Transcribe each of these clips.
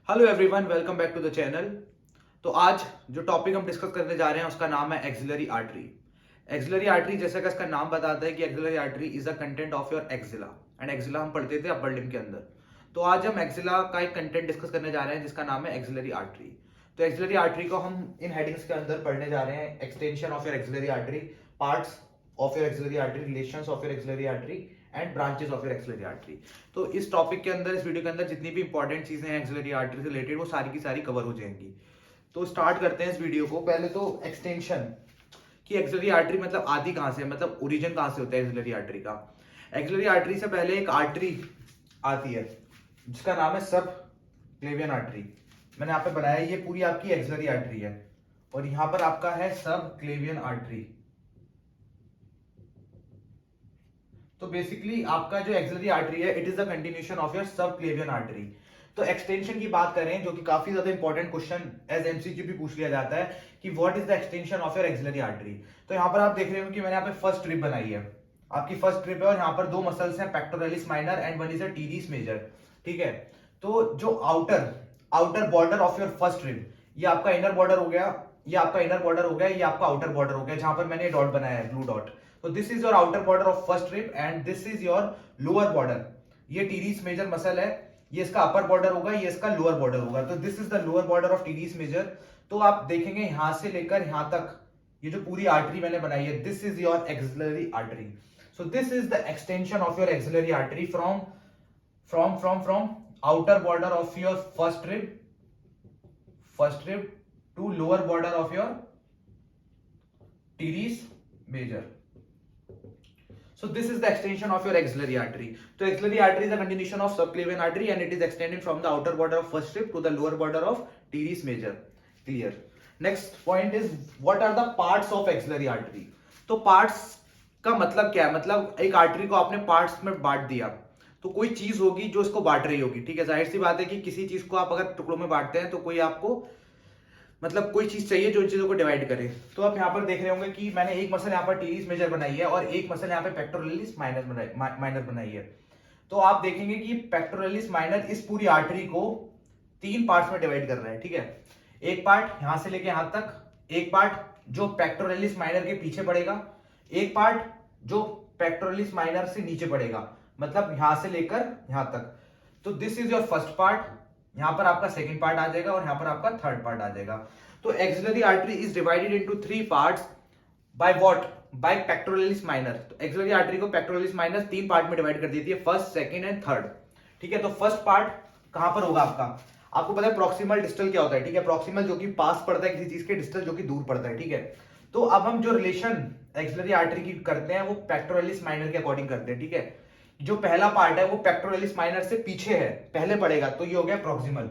Hello everyone, welcome back to the channel. तो आज जो टॉपिक हम डिस्कस करने जा रहे हैं उसका नाम है एक्सिलरी आर्टरी। एक्सिलरी आर्टरी, जैसे कि इसका नाम बताता है कि axillary artery is a content of your axilla, and axilla हम पढ़ते थे अपर लिम्ब के अंदर। तो आज हम एक्सिला का एक कंटेंट डिस्कस करने जा रहे हैं जिसका नाम है एक्सिलरी आर्टरी। तो एक्सिलरी आर्टरी को हम इन हेडिंग्स के अंदर पढ़ने जा रहे हैं: extension of your axillary artery, parts of your axillary artery, relations of your axillary artery and branches of your axillary artery. तो इस टॉपिक के अंदर, इस वीडियो के अंदर जितनी भी इंपॉर्टेंट चीजें हैं एक्सिलरी आर्टरी से रिलेटेड, वो सारी की सारी कवर हो जाएंगी। तो स्टार्ट करते हैं इस वीडियो को। पहले तो एक्सटेंशन की, एक्सिलरी आर्टरी मतलब आदि कहां से है, मतलब ओरिजिन कहां से होता है एक्सिलरी आर्टरी का। एक्सिलरी आर्टरी से पहले एक आर्टरी आती है जिसका नाम है सब क्लेवियन आर्टरी। मैंने यहाँ पे बनाया, ये पूरी आपकी एक्सिलरी आर्टरी है और यहाँ पर आपका है सब क्लेवियन आर्टरी। तो बेसिकली आपका जो एक्सिलरी आर्टरी है, it is the continuation of your सब क्लेवियन आर्टरी। तो एक्सटेंशन की बात करें, जो कि काफी ज्यादा इंपॉर्टेंट क्वेश्चन एज एमसीक्यू भी पूछ लिया जाता है कि what is the extension of your axillary artery. तो यहाँ पर आप देख रहे हो कि मैंने यहाँ पे फर्स्ट स्ट्रिप बनाई है, आपकी फर्स्ट स्ट्रिप है और यहाँ पर दो मसल्स हैं, pectoralis minor and one is a teres major. ठीक है, तो जो outer border of your first strip, ये आपका इनर बॉर्डर हो गया, ये आपका इनर बॉर्डर हो गया, ये आपका आउटर बॉर्डर हो गया, जहां पर मैंने डॉट बनाया है, ब्लू डॉट। तो this is your outer border of first rib end this is your lower border. ये टीरिस मेजर मसल है, ये इसका अपर बॉर्डर होगा, ये इसका लोअर बॉर्डर होगा। तो this is the lower border of teres major. तो आप देखेंगे यहां से लेकर यहां तक ये जो पूरी आर्टरी मैंने बनाई है, this is your axillary artery. So this is the extension of your axillary artery from outer border of your first rib to lower border of your teres major. So this is the extension of your axillary artery. So axillary artery is a continuation of subclavian artery and it is extended from the outer border of first rib to the lower border of teres major. Clear. Next point is what are the parts of axillary artery. तो parts का मतलब क्या है, मतलब एक artery को आपने parts में बांट दिया, तो कोई चीज होगी जो इसको बांट रही होगी। ठीक है, जाहिर सी बात है कि किसी चीज को आप अगर टुकड़ों में बांटते हैं तो कोई आपको मतलब कोई चीज चाहिए जो इन चीजों को डिवाइड करे। तो आप यहाँ पर देख रहे होंगे कि मैंने एक मसल यहाँ पर टीरिस मेजर बनाई है और एक मसल यहाँ पे पेक्टोरलिस माइनर बनाई है। तो आप देखेंगे कि पेक्टोरलिस माइनर इस पूरी आर्टरी को तीन पार्ट्स में डिवाइड कर रहा है। ठीक है, एक पार्ट यहां से लेके यहां तक, एक पार्ट जो पेक्टोरलिस माइनर के पीछे पड़ेगा, एक पार्ट जो पेक्टोरलिस माइनर से नीचे पड़ेगा, मतलब यहां से लेकर यहां तक। तो this is your first part, यहां पर आपका सेकंड पार्ट आ जाएगा और यहां पर आपका थर्ड पार्ट आ जाएगा। तो axillary artery is divided into three parts by what, by pectoralis minor. तो एक्सिलरी आर्टरी को पेक्टोरलिस माइनर तीन पार्ट में डिवाइड कर देती है, फर्स्ट, सेकंड एंड थर्ड। ठीक है, तो फर्स्ट पार्ट कहां पर होगा आपका, आपको पता है प्रॉक्सिमल डिस्टल क्या होता है। ठीक है, प्रॉक्सिमल जो कि पास पड़ता है किसी चीज के, डिस्टल जो कि दूर पड़ता है। ठीक है, तो अब हम जो रिलेशन एक्सिलरी आर्टरी की करते हैं वो पेक्टोरलिस माइनर के अकॉर्डिंग करते हैं। ठीक है, जो पहला पार्ट है वो पेक्टोरलिस माइनर से पीछे है, पहले पड़ेगा, तो ये हो गया proximal,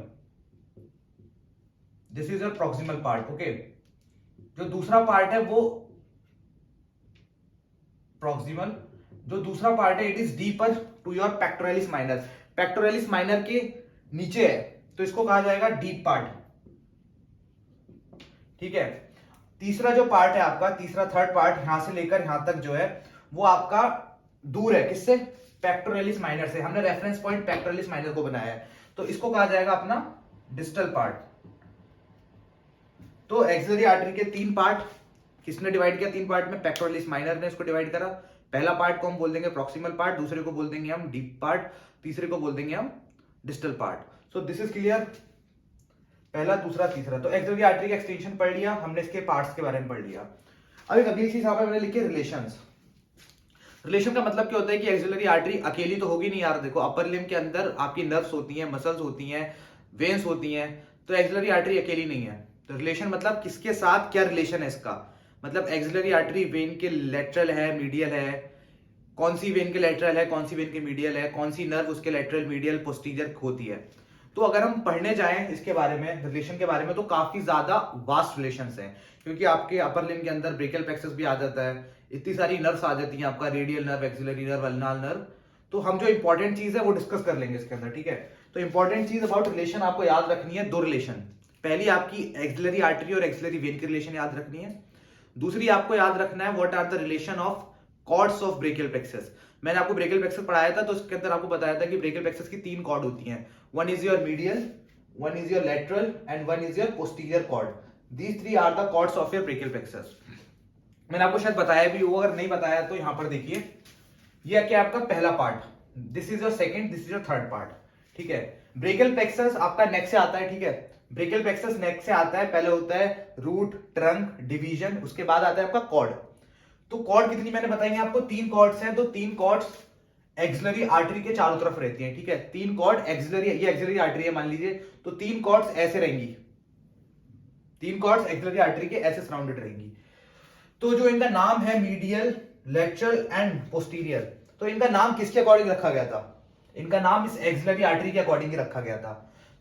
this is your proximal part. Okay, जो दूसरा पार्ट है वो प्रॉक्सिमल, जो दूसरा पार्ट है it is deeper to your pectoralis minor, pectoralis minor के नीचे है, तो इसको कहा जाएगा डीप पार्ट। ठीक है, तीसरा जो पार्ट है आपका, तीसरा थर्ड पार्ट यहां से लेकर यहां तक जो है वो आपका दूर है, किससे, पेक्टोरलिस माइनर से। हमने रेफरेंस पॉइंट पेक्टोरलिस माइनर को बनाया है, तो इसको कहा जाएगा अपना डिस्टल पार्ट। तो एक्सिलरी आर्टरी के तीन पार्ट किसने डिवाइड किया, तीन पार्ट में पेक्टोरलिस माइनर ने इसको डिवाइड करा। पहला पार्ट को हम बोल देंगे प्रॉक्सिमल पार्ट, दूसरे को बोल देंगे हम डीप पार्ट, तीसरे को बोल देंगे हम distal part. So this is clear, पहला, दूसरा, तीसरा। तो एक्सिलरी आर्टरी का एक्सटेंशन पढ़ लिया हमने, इसके पार्ट्स के बारे में पढ़ लिया। अब एक अगली चीज यहाँ पर मैंने लिखी, रिलेशंस। रिलेशन का मतलब क्या होता है कि एक्सिलरी आर्टरी अकेली तो होगी नहीं यार। देखो, अपर लिम्ब के अंदर आपकी नर्व्स होती हैं, मसल्स होती हैं, वेन्स होती हैं, तो एक्सिलरी आर्टरी अकेली नहीं है। तो रिलेशन मतलब किसके साथ क्या रिलेशन है इसका, मतलब एक्सिलरी आर्टरी वेन के लेटरल है, मीडियल है, कौन सी वेन के लेटरल है, कौन सी वेन के मीडियल है, कौन सी नर्व उसके लेटरल, मीडियल, पोस्टीरियर होती है। तो अगर हम पढ़ने जाएं इसके बारे में, रिलेशन के बारे में, तो काफी ज्यादा वास्ट रिलेशंस हैं, क्योंकि आपके अपर लिम्ब के अंदर ब्रेकियल प्लेक्सस भी आ जाता है, इतनी सारी नर्व्स आ जाती हैं, आपका radial nerve, axillary nerve, ulnar nerve. तो हम जो इंपॉर्टेंट चीज है वो डिस्कस कर लेंगे इसके अंदर। ठीक है, तो इंपॉर्टेंट चीज अबाउट रिलेशन आपको याद रखनी है, दो रिलेशन। पहली आपकी एक्सिलरी आर्टरी और एक्सिलरी वेन की रिलेशन याद रखनी है। दूसरी आपको याद रखना है what are the relation of cords of brachial plexus. मैंने आपको ब्रेकियल प्लेक्सस पढ़ाया था, तो उसके अंदर आपको बताया था कि ब्रेकियल प्लेक्सस की तीन कॉर्ड होती हैं, one is your medial, one is your lateral, and one is your posterior cord. These three are the cords of your brachial plexus. मैंने आपको शायद बताया भी होगा, अगर नहीं बताया तो यहाँ पर देखिए, ये क्या आपका पहला part, this is your second, this is your third part, ठीक है। ब्रेकियल प्लेक्सस आपका नेक से आता है, ठीक है। ब्रेकियल प्लेक्सस नेक से आता है, पहले होता है रूट, ट्रंक, डिवीजन, उसके बाद आता है आपका कॉर्ड। तो कॉर्ड कितनी मैंने बताई है आपको, 3 कॉर्ड्स हैं, तो 3 कॉर्ड्स एक्सिलरी आर्टरी के चारों तरफ रहती हैं, ठीक है। 3 कॉर्ड एक्सिलरी, ये एक्सिलरी आर्टरी है मान लीजिए, तो 3 कॉर्ड्स ऐसे रहेंगी, 3 कॉर्ड्स एक्सिलरी आर्टरी के ऐसे सराउंडेड रहेंगी। तो जो इनका नाम है मीडियल, लेटरल एंड पोस्टीरियर, तो इनका नाम किसके अकॉर्डिंग रखा गया था, इनका नाम इस एक्सिलरी आर्टरी के अकॉर्डिंग रखा गया था।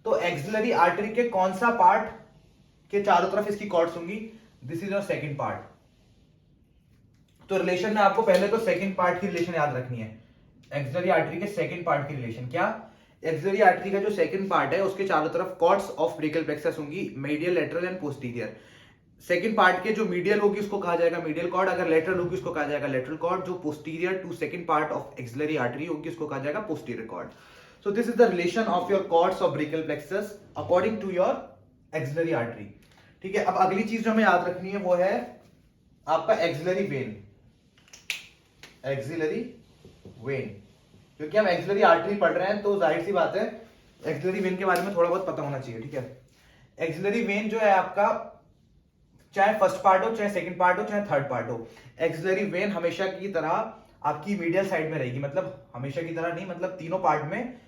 तो एक्सिलरी आर्टरी के कौन सा पार्ट के चारों तरफ इसकी कॉर्ड्स होंगी, this is your second part. तो रिलेशन में आपको पहले तो सेकंड पार्ट की रिलेशन याद रखनी है, एक्सिलरी आर्टरी के सेकंड पार्ट की रिलेशन। क्या, एक्सिलरी आर्टरी का जो सेकंड पार्ट है उसके चारों तरफ कॉर्ड्स ऑफ ब्रेकियल प्लेक्सस होंगी, medial, lateral and posterior. Second part के जो मीडियल होगी उसको कहा जाएगा मीडियल कॉर्ड, अगर लेटरल होगी उसको कहा जाएगा लेटरल कॉर्ड, जो posterior to second part of axillary artery होगी उसको कहा जाएगा posterior cord. So this is the relation of your cords of brachial plexus according to your axillary artery, ठीक है। अब अगली चीज जो हमें याद रखनी है वो है आपका एक्सिलरी वेन, एक्सिलरी वेन, क्योंकि हम एक्सिलरी आर्टरी पढ़ रहे हैं तो जाहिर सी बात है एक्सिलरी वेन के बारे में थोड़ा बहुत पता होना चाहिए, ठीक है। एक्सिलरी वेन जो है आपका, चाहे फर्स्ट पार्ट हो, चाहे सेकंड पार्ट हो, चाहे थर्ड पार्ट हो, एक्सिलरी वेन हमेशा की तरह आपकी मीडियल साइड में रहेगी, मतलब हमेशा की तरह नहीं, मतलब तीनों पार्ट में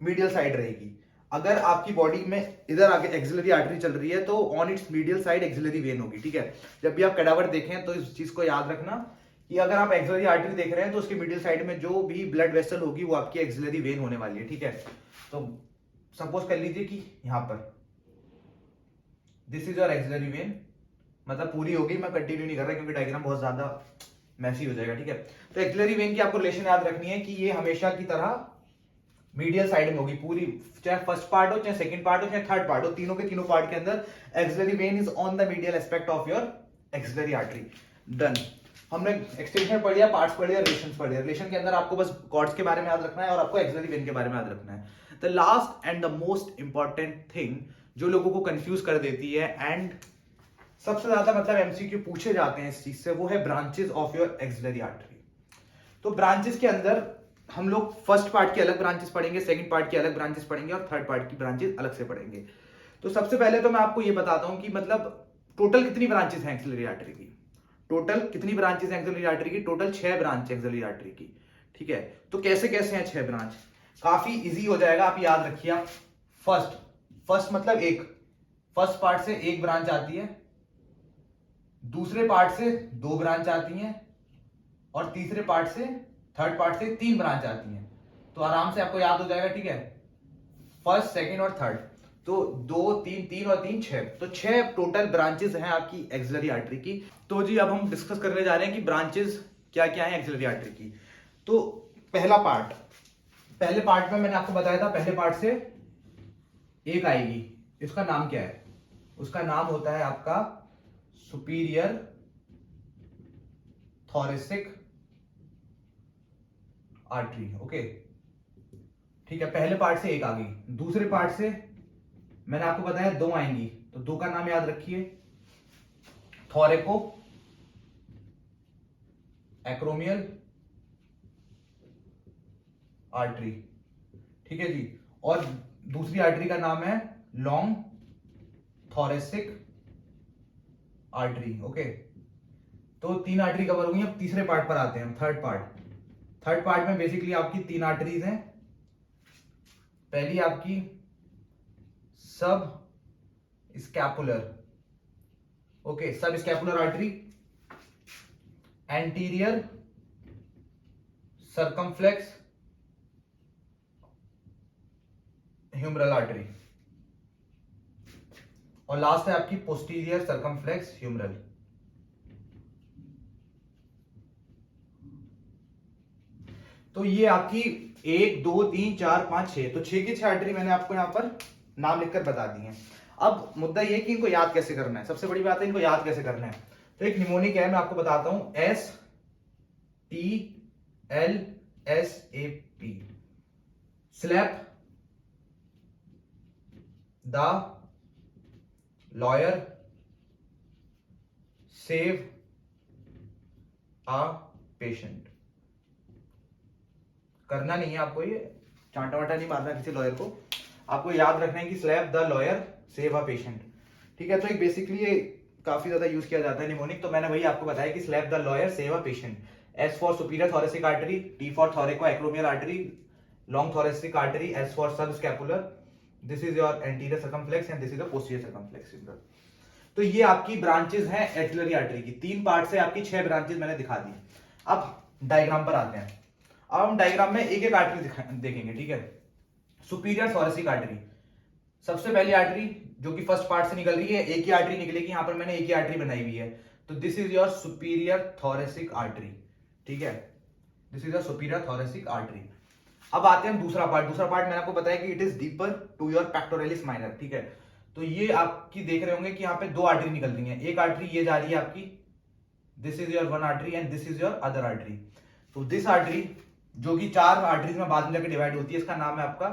मीडियल साइड रहेगी। अगर आपकी बॉडी में इधर आगे एक्सिलरी आर्टरी चल रही है तो on it's medial side axillary vein होगी, ठीक है। जब भी आप कैडावर देखें तो इस चीज को याद रखना कि अगर आप एक्सिलरी आर्टरी देख रहे हैं तो उसकी मिडिल साइड में जो भी ब्लड वेसल होगी वो आपकी एक्सिलरी वेन होने वाली है, ठीक है। तो सपोज कर लीजिए कि यहां पर this is your axillary vein, मतलब पूरी होगी, मैं कंटिन्यू नहीं कर रहा क्योंकि डायग्राम बहुत ज्यादा मैसी हो जाएगा, ठीक है। तो एक्सिलरी वेन की आपको रिलेशन याद रखनी है कि ये हमेशा की तरह मीडियल साइड में होगी पूरी, चाहे फर्स्ट पार्ट हो, चाहे सेकंड पार्ट हो, चाहे थर्ड पार्ट हो, तीनों के तीनों पार्ट के अंदर axillary vein is on the medial aspect of your axillary artery. Done, हमने एक्सटेंशन पढ़ लिया, पार्ट्स पढ़ लिया, रिलेशंस पढ़ लिया। रिलेशन के अंदर आपको बस कॉर्ड्स के बारे में याद रखना है और आपको एक्सिलरी वेन के बारे में याद रखना है। The last and the most important thing जो लोगों को कंफ्यूज कर देती है एंड सबसे ज्यादा मतलब एमसीक्यू पूछे जाते हैं इस चीज से, वो है branches of your axillary artery. तो ब्रांचेस के अंदर हम लोग फर्स्ट पार्ट की अलग ब्रांचेस पढ़ेंगे, सेकंड पार्ट की अलग ब्रांचेस पढ़ेंगे और थर्ड पार्ट की ब्रांचेस अलग से पढ़ेंगे। तो सबसे पहले तो मैं आपको ये बताता हूं कि मतलब टोटल कितनी ब्रांचेस हैं एक्सिलरी आर्टरी की। टोटल कितनी ब्रांचेस हैं एक्सिलरी आर्टरी की, टोटल 6 ब्रांच है एक्सिलरी आर्टरी की, ठीक है। तो कैसे कैसे हैं 6 ब्रांच, काफी इजी हो जाएगा, आप याद रखिए। फर्स्ट मतलब एक, फर्स्ट पार्ट से एक ब्रांच आती है, दूसरे पार्ट से 2 ब्रांच आती हैं और तीसरे पार्ट से, थर्ड पार्ट से 3 ब्रांच आती हैं। तो आराम से आपको याद हो जाएगा, ठीक है। फर्स्ट, सेकंड और थर्ड, तो 2, 3, 3 और 3 6, तो 6 टोटल ब्रांचेस हैं आपकी एक्सिलरी आर्टरी की। तो जी अब हम डिस्कस करने जा रहे हैं कि ब्रांचेस क्या क्या है एक्सिलरी आर्टरी की। तो पहला पार्ट, पहले पार्ट में मैंने आपको बताया था पहले पार्ट से एक आएगी, इसका नाम क्या है, उसका नाम होता है आपका सुपीरियर थोरेसिक आर्टरी, ओके, ठीक है। पहले पार्ट से एक आ गई, दूसरे पार्ट से मैंने आपको बताया 2 आएंगी, तो 2 का नाम याद रखिए, थोरेको एक्रोमियल आर्टरी, ठीक है जी। और दूसरी आर्टरी का नाम है लॉन्ग थोरेसिक आर्टरी, ओके। तो 3 आर्टरी कवर होंगी। अब तीसरे पार्ट पर आते हैं, थर्ड पार्ट। थर्ड पार्ट में बेसिकली आपकी 3 आर्टरीज हैं। पहली आपकी subscapular, okay, subscapular artery, anterior circumflex humeral artery, और लास्ट है आपकी पोस्टीरियर सर्कमफ्लेक्स ह्यूमरल। तो ये आपकी 1 2 3 4 5 6, तो 6 की 6 आर्टरी मैंने आपको यहां पर नाम लिखकर बता दी है। अब मुद्दा ये कि इनको याद कैसे करना है, सबसे बड़ी बात है इनको याद कैसे करना है। तो एक निमोनिक है, मैं आपको बताता हूं, STLSAP, slap the lawyer save a patient. करना नहीं है आपको, ये चांटा वाटा नहीं मारना किसी लॉयर को, आपको याद रखना है कि slap the lawyer save a patient. ठीक है, तो एक बेसिकली ये काफी ज्यादा यूज किया जाता है निमोनिक, तो मैंने वही आपको बताया कि slap the lawyer save a patient. S for superior thoracic artery, T for thoraco acromial artery, long thoracic artery, S for sub scapular, this is your anterior circumflex and this is the posterior circumflex. तो ये आपकी branches हैं axillary artery की, 3 part से आपकी 6 branches मैंने दिखा दी। अब डायग्राम पर आते हैं। अब हम डायग्राम में एक एक आर्टरी देखेंगे। ठीक है, सुपीरियर थोरेसिक आर्टरी, सबसे पहली आर्टरी जो कि फर्स्ट पार्ट से निकल रही है, एक ही आर्टरी निकलेगी, यहां पर मैंने एक ही आर्टरी बनाई हुई है, तो this is your superior thoracic artery. ठीक है, this is your superior thoracic artery. अब आते हैं दूसरा पार्ट। दूसरा पार्ट मैंने आपको बताया कि it is deeper to your pectoralis minor. ठीक है, तो ये आपकी देख रहे होंगे कि यहाँ पे 2 आर्टरी निकल रही है, एक आर्टरी ये जा रही है आपकी, this is your 1 artery and this is your other artery. तो दिस आर्टरी जो कि 4 आर्टरीज में बाद में जाकर डिवाइड होती है, इसका नाम है आपका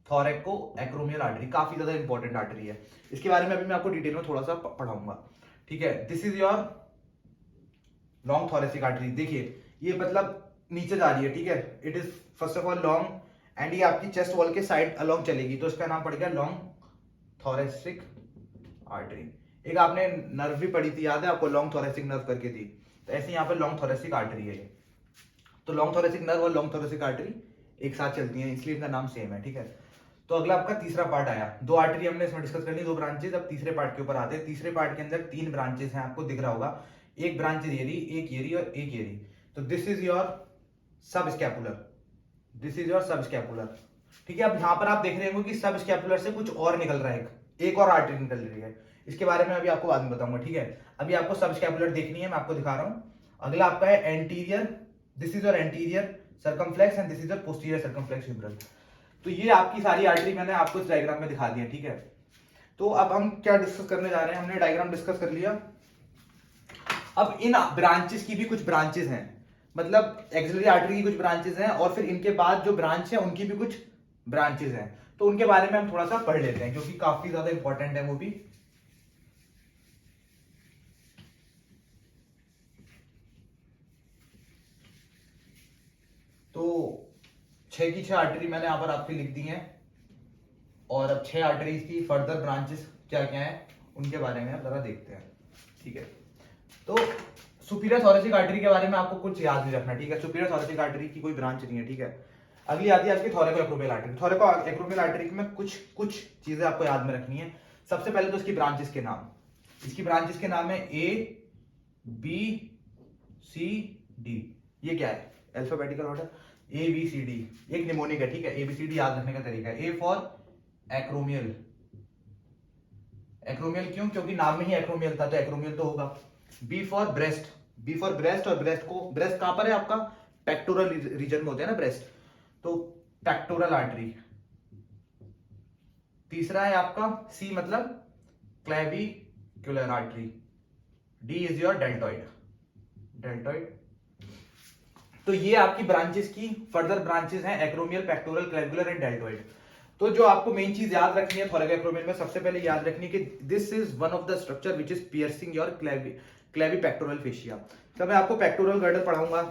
थोरैको एक्रोमियल आर्टरी। काफी ज्यादा इंपॉर्टेंट आर्टरी है, इसके बारे में अभी मैं आपको डिटेल में थोड़ा सा पढ़ाऊंगा। ठीक है, this is your long thoracic artery. देखिए ये मतलब नीचे जा रही है। ठीक है, it is first of all long and ये आपकी चेस्ट वॉल के साइड अलोंग चलेगी, तो इसका नाम पड़ गया लॉन्ग थोरेसिक आर्टरी। एक आपने नर्व भी पढ़ी थी, याद है आपको, लॉन्ग थोरेसिक नर्व करके थी, तो ऐसे यहाँ पर लॉन्ग थोरेसिक आर्टरी है। तो लॉन्ग थोरेसिक नर्व और लॉन्ग थोरेसिक आर्टरी एक साथ चलती हैं, इसलिए इनका नाम सेम है। ठीक है, तो अगला आपका तीसरा पार्ट आया। 2 आर्टरी हमने इसमें डिस्कस कर ली, 2 ब्रांचेस। अब तीसरे पार्ट के ऊपर आते हैं। तीसरे पार्ट के अंदर 3 ब्रांचेस हैं, आपको दिख रहा होगा, एक ब्रांच ये रही, एक ये रही और एक ये रही। तो दिस इज योर सब स्कैपुलर, दिस इज योर सब स्कैपुलर। ठीक है, अब यहां पर आप देख रहे होंगे कि सब स्कैपुलर से कुछ और निकल रहा है, एक और आर्टरी निकल रही है, इसके बारे में अभी आपको बाद में बताऊंगा। ठीक है, अभी आपको सब स्कैपुलर देखनी है, मैं आपको दिखा रहा हूं। अगला आपका है anterior, this is your anterior circumflex and this is your posterior circumflex tuberal. तो ये आपकी सारी आर्टरी मैंने आपको इस डायग्राम में दिखा दी है। ठीक है, तो अब हम क्या डिस्कस करने जा रहे हैं, हमने डायग्राम डिस्कस कर लिया। अब इन ब्रांचेस की भी कुछ ब्रांचेस हैं, मतलब एक्सिलरी आर्टरी की कुछ ब्रांचेस हैं और फिर इनके बाद जो ब्रांच है उनकी भी कुछ ब्रांचेस हैं, तो उनके बारे में हम थोड़ा सा पढ़ लेते हैं क्योंकि काफी ज्यादा इंपॉर्टेंट है वो भी। तो 6 की 6 आर्टरी मैंने यहां पर आपकी लिख दी हैं और अब 6 आर्टरीज की फर्दर ब्रांचेस क्या क्या है उनके बारे में जरा देखते हैं। ठीक है, तो सुपीरियर थोरेसिक आर्टरी के बारे में आपको कुछ याद नहीं रखना। ठीक है, सुपीरियर थोरेसिक आर्टरी की कोई ब्रांच नहीं है। ठीक है, अगली आती है आपकी थोरैको एक्रोमियल आर्टरी। थोरैको एक्रोमियल आर्टरी में कुछ चीजें आपको याद में रखनी है। सबसे पहले तो इसकी ब्रांचेस के नाम, इसकी ब्रांचेस के नाम है ए बी सी डी। ये क्या है, alphabetical order, A B C D, एक निमोनिक है। ठीक है, ए बी सी डी याद रखने का तरीका है। ए फॉर एक्रोमियल, एक्रोमियल क्यों, क्योंकि नाम में ही एक्रोमियल था तो एक्रोमियल तो होगा। B for breast, B for breast, और ब्रेस्ट को, ब्रेस्ट कहां पर है आपका, पेक्टोरल रीजन में होते हैं ना ब्रेस्ट, तो पेक्टोरल आर्टरी। तीसरा है आपका सी मतलब clavicular artery, D is your deltoid, deltoid. तो ये आपकी ब्रांचेस की फर्दर ब्रांचेस हैं, acromial, pectoral, clavicular and deltoid. तो जो आपको मेन चीज याद रखनी है थोरैको एक्रोमियल में, सबसे पहले याद रखनी है कि this is one of the structure which is piercing your clavipectoral fascia. जब मैं आपको पेक्टोरल गर्डर पढ़ाऊंगा,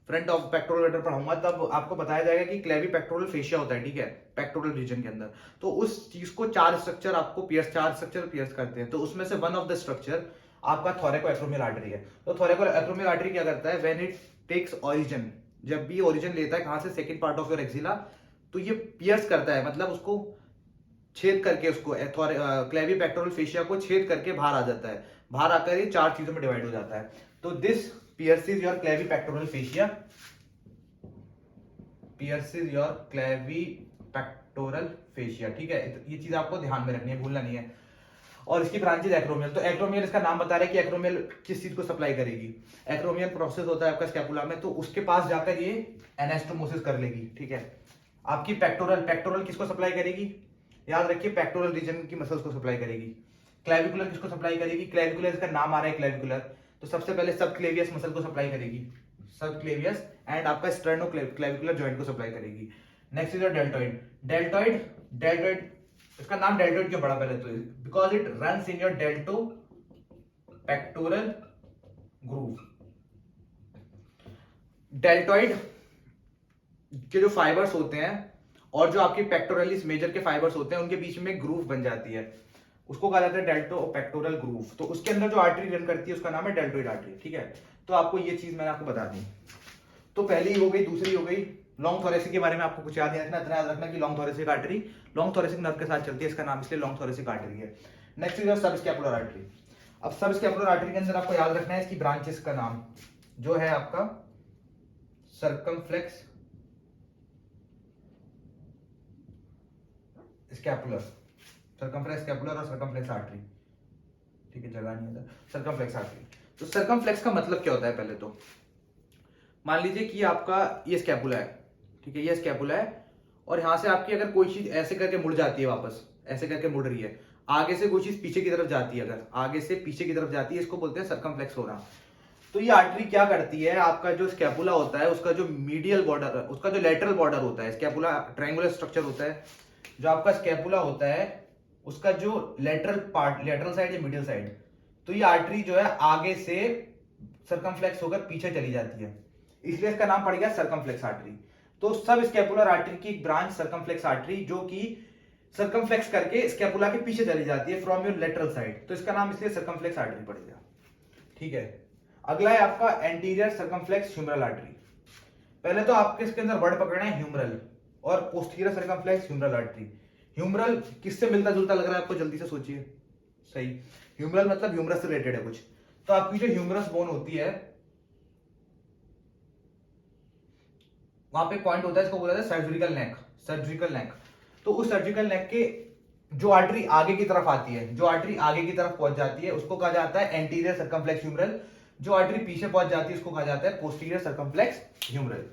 फ्रंट ऑफ पेक्टोरल गर्डर पढ़ाऊंगा, तब आपको बताया जाएगा कि क्लेवी पेक्टोरल फेशिया होता है। ठीक है, पेक्टोरल रीजन के अंदर, तो उस चीज को 4 स्ट्रक्चर आपको पियर्स, 4 स्ट्रक्चर पियर्स करते हैं, तो उसमें से वन ऑफ द स्ट्रक्चर आपका थोरैको एक्रोमियल आर्टरी है। तो थोरैको एक्रोमियल आर्टरी क्या करता है, व्हेन इट टेक्स ओरिजिन, जब भी ओरिजिन लेता है कहां से, second part of your axilla, तो ये पियर्स करता है, मतलब उसको छेद करके, उसको क्लेवी पेक्टोरल फेशिया को छेद करके बाहर आ जाता है, बाहर आकर ये 4 चीजों में डिवाइड हो जाता है। तो this pierces your clavipectoral fascia, pierces your clavipectoral fascia. ठीक है, ये चीज आपको ध्यान में रखनी है, भूलना नहीं है। और इसकी ब्रांचेज एक्रोमियल, तो एक्रोमियल इसका नाम बता रहा है कि एक्रोमियल किस चीज को सप्लाई करेगी। एक्रोमियल प्रोसेस होता है आपका स्कैपुला में, तो उसके पास जाकर ये एनास्टोमोसिस कर लेगी। ठीक है, आपकी पेक्टोरल, पेक्टोरल किसको सप्लाई करेगी, याद रखिए, पेक्टोरल रीजन की मसल्स को सप्लाई करेगी। क्लेविकुलर किसको सप्लाई करेगी, क्लेविकुलर इसका नाम आ रहा है क्लेविकुलर, तो सबसे पहले सब क्लेवियस मसल को सप्लाई करेगी, सब क्लेवियस, एंड आपका स्टर्नो क्लेविकुलर जॉइंट को सप्लाई करेगी। Next is your deltoid, deltoid, deltoid इसका नाम डेल्टोइड क्यों पड़ा पहले तो, because it runs in your deltopectoral groove. Deltoid के जो फाइबर्स होते हैं और जो आपके पेक्टोरलिस मेजर के फाइबर्स होते हैं उनके बीच में ग्रूव बन जाती है, उसको कहा जाता है डेल्टो पेक्टोरल ग्रूव। तो उसके अंदर जो आर्टरी रन करती है उसका नाम है डेल्टोइड आर्टरी। ठीक है, तो आपको ये चीज मैंने आपको बता दी। तो पहली हो गई, दूसरी हो गई लॉन्ग थोरेसिक के बारे में आपको कुछ याद नहीं रखना, इतना याद रखना कि long thoracic artery long thoracic nerve के साथ चलती है, इसका नाम इसलिए लॉन्ग थोरेसिक आर्टरी है। नेक्स्ट इज सब स्कैपुलर आर्टरी। अब सब स्कैपुलर आर्टरी के अंदर आपको याद रखना है इसकी ब्रांचेस का नाम जो है आपका सर्कमफ्लेक्स स्कैपुलर, सर्कमफ्लेक्स स्कैपुलर और सर्कमफ्लेक्स आर्टरी। ठीक है, जगह नहीं है सर्कमफ्लेक्स आर्टरी। तो सर्कमफ्लेक्स का मतलब क्या होता है, पहले तो मान लीजिए कि आपका ये स्कैपुला है, ठीक है, ये स्कैपुला है और यहां से आपकी अगर कोई चीज ऐसे करके मुड़ जाती है, वापस ऐसे करके मुड़ रही है, आगे से कोई चीज पीछे की तरफ जाती है, अगर आगे से पीछे की तरफ जाती है, इसको बोलते हैं सर्कमफ्लेक्स होना। तो ये आर्टरी क्या करती है, आपका जो स्कैपुला होता है उसका जो मीडियल बॉर्डर, उसका जो लेटरल बॉर्डर होता है, स्कैपुला ट्रायंगुलर स्ट्रक्चर होता है, जो आपका स्कैपुला होता है उसका जो लेटरल पार्ट, लेटरल साइड या मिडिल साइड, तो ये आर्टरी जो है आगे से सर्कमफ्लेक्स होकर पीछे चली जाती है, इसलिए इसका नाम पड़ गया सर्कमफ्लेक्स आर्टरी। तो सब स्कैपुलर आर्टरी की एक ब्रांच सर्कमफ्लेक्स आर्टरी जो कि सर्कमफ्लेक्स करके स्कैपुला के पीछे चली जाती है फ्रॉम योर लेटरल साइड, तो इसका नाम इसलिए सर्कमफ्लेक्स आर्टरी पड़ गया। ठीक है, अगला है आपका एंटीरियर सर्कमफ्लेक्स ह्यूमरल आर्टरी। पहले तो आपके इसके अंदर वर्ड पकड़ना है ह्यूमरल और posterior circumflex humeral artery. Humeral किससे मिलता जुलता लग रहा है आपको, जल्दी से सोचिए। सही, ह्यूमरल मतलब ह्यूमरस से रिलेटेड है कुछ। तो आपकी जो ह्यूमरस बोन होती है वहां पे पॉइंट होता है, इसको बोला जाता है सर्जिकल नेक, सर्जिकल नेक। तो उस सर्जिकल नेक के जो आर्टरी आगे की तरफ आती है, जो आर्टरी आगे की तरफ पहुंच जाती है उसको कहा जाता है एंटीरियर सर्कमफ्लेक्स ह्यूमरल, जो आर्टरी पीछे पहुंच जाती है उसको कहा जाता है पोस्टीरियर सर्कमफ्लेक्स ह्यूमरल।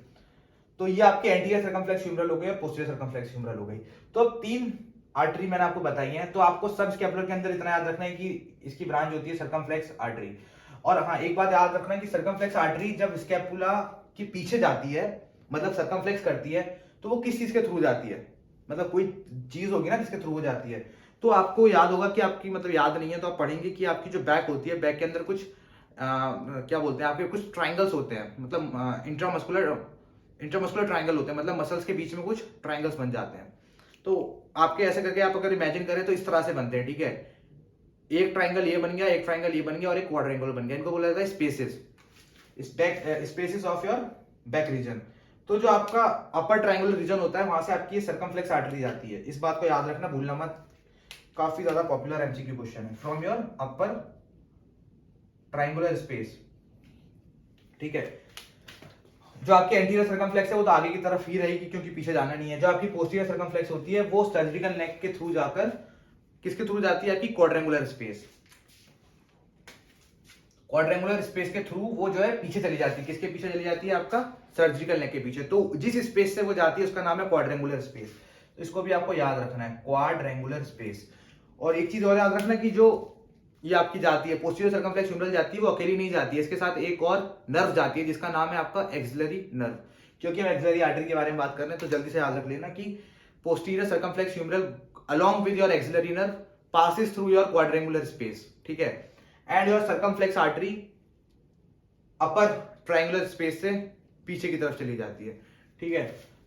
तो ये आपके एंटीरियर सर्कमफ्लेक्स ह्यूमरल हो गई और पोस्टीरियर सर्कमफ्लेक्स ह्यूमरल हो गई। तो अब 3 आर्टरी मैंने आपको बताई है। तो आपको सब स्कैपुलर के अंदर इतना याद रखना है कि इसकी ब्रांच होती है सर्कमफ्लेक्स आर्टरी। और हाँ, एक बात याद रखना है कि सर्कमफ्लेक्स आर्टरी जब स्कैपुला के पीछे जाती है, मतलब सर्कमफ्लेक्स करती है, तो वो किस चीज के थ्रू जाती है, मतलब कोई चीज होगी ना जिसके थ्रू वो जाती है। तो आपको याद होगा कि आपकी मतलब याद नहीं है तो आप पढ़ेंगे कि आपकी जो बैक होती है, बैक के अंदर कुछ क्या बोलते हैं, आपके कुछ ट्राइंगल्स होते हैं, मतलब इंट्रामस्कुलर ट्राइंगल होते हैं, मतलब मसल्स के बीच में कुछ ट्राइंगल्स बन जाते हैं। तो आपके ऐसे करके आप अगर इमेजिन करें तो इस तरह से बनते हैं। ठीक है, एक ट्राइंगल ये बन गया, एक ट्राइंगल ये बन गया और एक क्वाड्रेंगल बन गया, इनको बोला जाता है spaces, spaces of your back region. तो जो आपका अपर ट्राइंगुलर रीजन होता है वहां से आपकी सर्कमफ्लेक्स आर्टरी जाती है, इस बात को याद रखना, भूलना मत, काफी ज्यादा पॉपुलर एमसीक्यू क्वेश्चन है, from your upper triangular space. ठीक है, जो आपकी एंटीरियर सर्कमफ्लेक्स है वो तो आगे की तरफ ही रहेगी क्योंकि पीछे जाना नहीं है। जो आपकी पोस्टीरियर सर्कमफ्लेक्स होती है वो सर्जिकल नेक के थ्रू जाकर किसके थ्रू जाती है, आपकी क्वाड्रेंगुलर स्पेस, क्वाड्रेंगुलर स्पेस के थ्रू वो जो है पीछे चली जाती है, किसके पीछे चली जाती है, आपका सर्जिकल नेक के पीछे। तो जिस स्पेस से वो जाती है उसका नाम है क्वाड्रेंगुलर स्पेस, तो इसको भी आपको याद रखना है, क्वाड्रेंगुलर स्पेस। और एक चीज और याद रखना कि जो ये आपकी जाती है पोस्टीरियर सर्कमफ्लेक्स ह्यूमरल जाती है वो अकेली नहीं जाती है, इसके साथ एक और नर्व जाती है जिसका नाम है आपका एक्सिलरी नर्व। क्योंकि हम एक्सिलरी आर्टरी के बारे में बात कर रहे हैं तो जल्दी से याद रख लेना कि posterior circumflex humeral along with your axillary nerve passes through your quadrangular space, ठीक है, and your circumflex artery upper triangular space से पीछे की तरफ चली जाती है। ठीक है,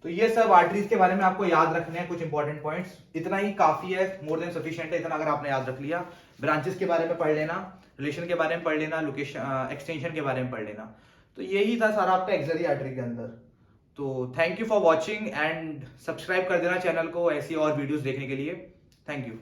तो ये सब आर्टरीज के बारे में आपको याद रखने हैं कुछ इंपॉर्टेंट पॉइंट्स, इतना ही काफी है, मोर देन सफिशिएंट है, इतना अगर आपने याद रख लिया। ब्रांचेस के बारे में पढ़ लेना, रिलेशन के बारे में पढ़ लेना, लोकेशन एक्सटेंशन के बारे में पढ़ लेना। तो यही था सारा आपका एक्सिलरी आर्टरी के अंदर। तो thank you for watching and subscribe कर देना चैनल को ऐसी और वीडियोस देखने के लिए। Thank you.